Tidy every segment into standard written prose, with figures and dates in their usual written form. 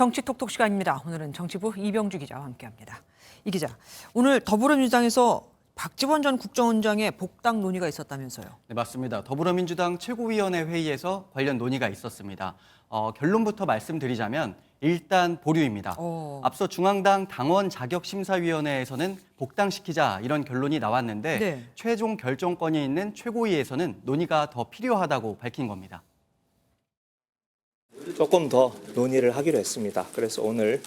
정치 톡톡 시간입니다. 오늘은 정치부 이병주 기자와 함께합니다. 이 기자, 오늘 더불어민주당에서 박지원 전 국정원장의 복당 논의가 있었다면서요? 네, 맞습니다. 더불어민주당 최고위원회 회의에서 관련 논의가 있었습니다. 결론부터 말씀드리자면 일단 보류입니다. 앞서 중앙당 당원 자격심사위원회에서는 복당시키자 이런 결론이 나왔는데 네. 최종 결정권이 있는 최고위에서는 논의가 더 필요하다고 밝힌 겁니다. 조금 더 논의를 하기로 했습니다. 그래서 오늘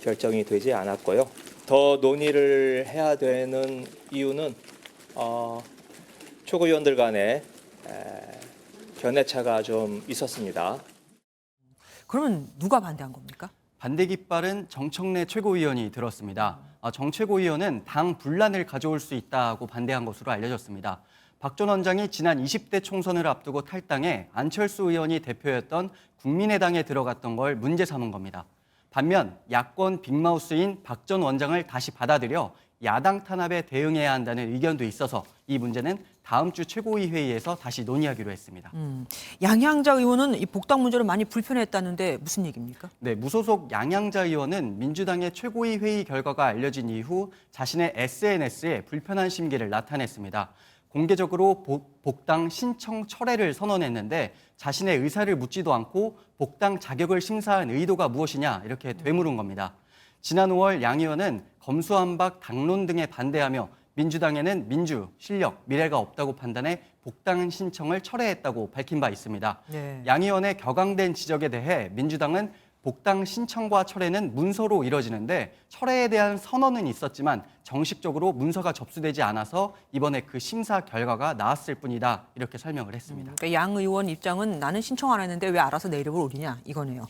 결정이 되지 않았고요. 더 논의를 해야 되는 이유는 최고위원들 간에 견해차가 좀 있었습니다. 그러면 누가 반대한 겁니까? 반대 깃발은 정청래 최고위원이 들었습니다. 정 최고위원은 당 분란을 가져올 수 있다고 반대한 것으로 알려졌습니다. 박 전 원장이 지난 20대 총선을 앞두고 탈당해 안철수 의원이 대표였던 국민의당에 들어갔던 걸 문제 삼은 겁니다. 반면 야권 빅마우스인 박 전 원장을 다시 받아들여 야당 탄압에 대응해야 한다는 의견도 있어서 이 문제는 다음 주 최고위 회의에서 다시 논의하기로 했습니다. 양양자 의원은 이 복당 문제로 많이 불편했다는데 무슨 얘기입니까? 네, 무소속 양양자 의원은 민주당의 최고위 회의 결과가 알려진 이후 자신의 SNS에 불편한 심기를 나타냈습니다. 공개적으로 복당 신청 철회를 선언했는데 자신의 의사를 묻지도 않고 복당 자격을 심사한 의도가 무엇이냐 이렇게 되물은 겁니다. 지난 5월 양 의원은 검수완박 당론 등에 반대하며 민주당에는 민주, 실력, 미래가 없다고 판단해 복당 신청을 철회했다고 밝힌 바 있습니다. 네. 양 의원의 격앙된 지적에 대해 민주당은 복당 신청과 철회는 문서로 이뤄지는데 철회에 대한 선언은 있었지만 정식적으로 문서가 접수되지 않아서 이번에 그 심사 결과가 나왔을 뿐이다 이렇게 설명을 했습니다. 그러니까 양 의원 입장은 나는 신청 안 했는데 왜 알아서 내 이름을 올리냐 이거네요.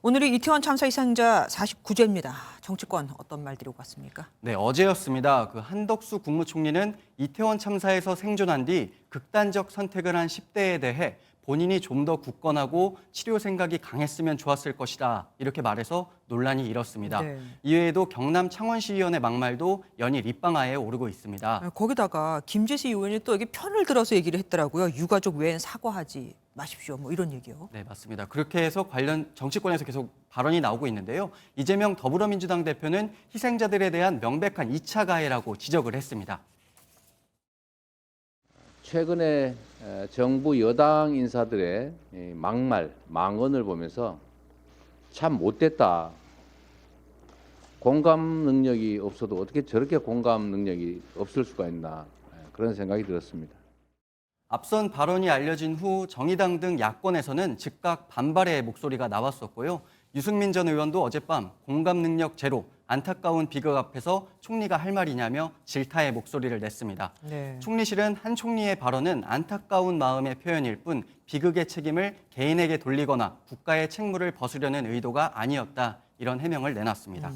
오늘이 이태원 참사 희생자 49제입니다. 정치권 어떤 말들이 오고 갔습니까? 네, 어제였습니다. 한덕수 국무총리는 이태원 참사에서 생존한 뒤 극단적 선택을 한 10대에 대해 본인이 좀 더 굳건하고 치료 생각이 강했으면 좋았을 것이다. 이렇게 말해서 논란이 일었습니다. 네. 이외에도 경남 창원시의원의 막말도 연일 입방아에 오르고 있습니다. 거기다가 김재시 의원이 또 여기 편을 들어서 얘기를 했더라고요. 유가족 외엔 사과하지 마십시오. 뭐 이런 얘기요. 네, 맞습니다. 그렇게 해서 관련 정치권에서 계속 발언이 나오고 있는데요. 이재명 더불어민주당 대표는 희생자들에 대한 명백한 2차 가해라고 지적을 했습니다. 최근에 정부 여당 인사들의 막말, 망언을 보면서 참 못됐다. 공감 능력이 없어도 어떻게 저렇게 공감 능력이 없을 수가 있나 그런 생각이 들었습니다. 앞선 발언이 알려진 후 정의당 등 야권에서는 즉각 반발의 목소리가 나왔었고요. 유승민 전 의원도 어젯밤 공감 능력 제로, 안타까운 비극 앞에서 총리가 할 말이냐며 질타의 목소리를 냈습니다. 네. 총리실은 한 총리의 발언은 안타까운 마음의 표현일 뿐 비극의 책임을 개인에게 돌리거나 국가의 책무를 벗으려는 의도가 아니었다. 이런 해명을 내놨습니다.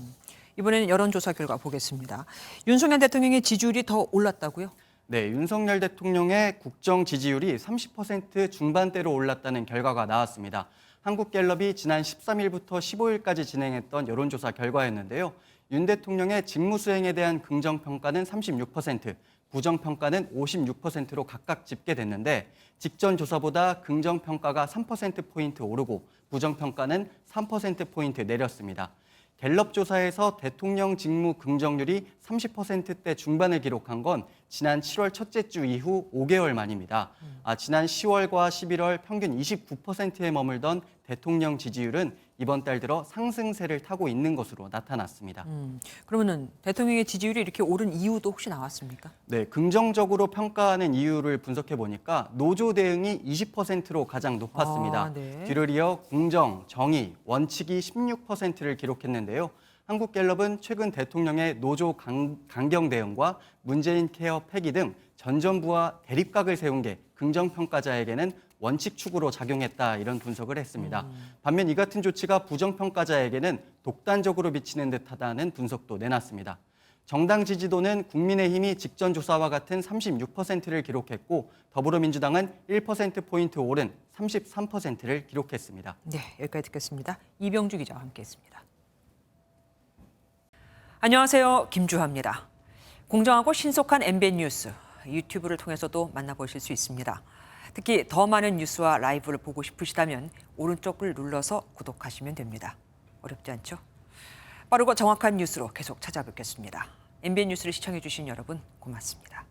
이번에는 여론조사 결과 보겠습니다. 윤석열 대통령의 지지율이 더 올랐다고요? 네, 윤석열 대통령의 국정 지지율이 30% 중반대로 올랐다는 결과가 나왔습니다. 한국갤럽이 지난 13일부터 15일까지 진행했던 여론조사 결과였는데요. 윤 대통령의 직무수행에 대한 긍정평가는 36%, 부정평가는 56%로 각각 집계됐는데 직전 조사보다 긍정평가가 3%포인트 오르고 부정평가는 3%포인트 내렸습니다. 갤럽 조사에서 대통령 직무 긍정률이 30%대 중반을 기록한 건 지난 7월 첫째 주 이후 5개월 만입니다. 지난 10월과 11월 평균 29%에 머물던 대통령 지지율은 이번 달 들어 상승세를 타고 있는 것으로 나타났습니다. 그러면은 대통령의 지지율이 이렇게 오른 이유도 혹시 나왔습니까? 네, 긍정적으로 평가하는 이유를 분석해 보니까 노조 대응이 20%로 가장 높았습니다. 네. 뒤를 이어 공정, 정의, 원칙이 16%를 기록했는데요. 한국갤럽은 최근 대통령의 노조 강경 대응과 문재인 케어 폐기 등 전 정부와 대립각을 세운 게 긍정평가자에게는 원칙 축으로 작용했다 이런 분석을 했습니다. 반면 이 같은 조치가 부정평가자에게는 독단적으로 미치는 듯하다는 분석도 내놨습니다. 정당 지지도는 국민의힘이 직전 조사와 같은 36%를 기록했고 더불어민주당은 1%포인트 오른 33%를 기록했습니다. 네, 여기까지 듣겠습니다. 이병주 기자와 함께했습니다. 안녕하세요, 김주하입니다. 공정하고 신속한 MBN 뉴스, 유튜브를 통해서도 만나보실 수 있습니다. 특히 더 많은 뉴스와 라이브를 보고 싶으시다면 오른쪽을 눌러서 구독하시면 됩니다. 어렵지 않죠? 빠르고 정확한 뉴스로 계속 찾아뵙겠습니다. MBN 뉴스를 시청해 주신 여러분 고맙습니다.